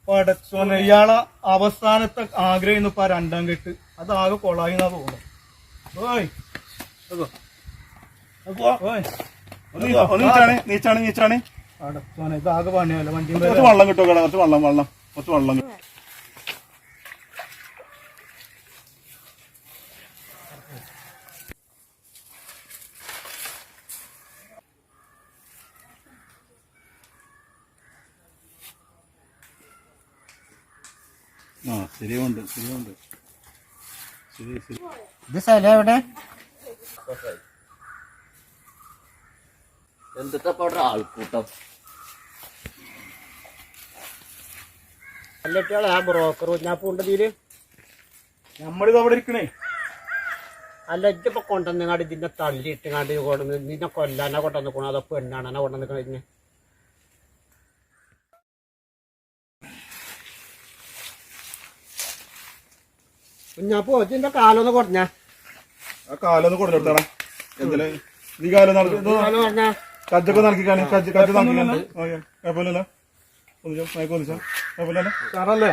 പടച്ചോനെ ഇയാളെ അവസാനത്തെ ആഗ്രഹം ഇപ്പൊ 2ാം കെട്ട് അതാകെ കൊളായി എന്നാ തോന്നുന്നു. പടച്ചോനെ ഇതാകെ പണിയല്ലോ വണ്ടി. കുറച്ച് വെള്ളം കിട്ടും, കുറച്ച് വെള്ളം കിട്ടും. ശരിയുണ്ട്. ശരി. ഇത് സ്ഥലം എവിടെ? എന്തിട്ടാ ആൾക്കൂട്ടം? അല്ലെ ആ ബ്രോക്കർ കുഞ്ഞാപ്പൂണ്ടതില് നമ്മളിത് അവിടെ ഇരിക്കണേ. അല്ല ഇതിപ്പോ കൊണ്ടുവന്നാണ്ട് ഇതിന്റെ തള്ളിയിട്ടുങ്ങാണ്ട് കൊണ്ടുവന്ന് നിന്നെ കൊല്ലാനാ കൊണ്ടുവന്നിക്കണോ അതോ പെണ്ണാണാ കൊണ്ടുവന്നിക്കണ ഇതിന്? കുഞ്ഞാപ്പൂ ഇതിന്റെ കാലൊന്ന് കുറഞ്ഞ ആ കാലൊന്ന് കൊടുത്തോട്ടാ. എന്തിനാ ഈ കാലം പറഞ്ഞ കജ്ജൊക്കെ നടക്കിക്കാണ്. കജ്ജ് നടക്കിക്കാണ്ട് കുഴപ്പമില്ലല്ലോ. കുഴപ്പമില്ലല്ലോ സാറല്ലേ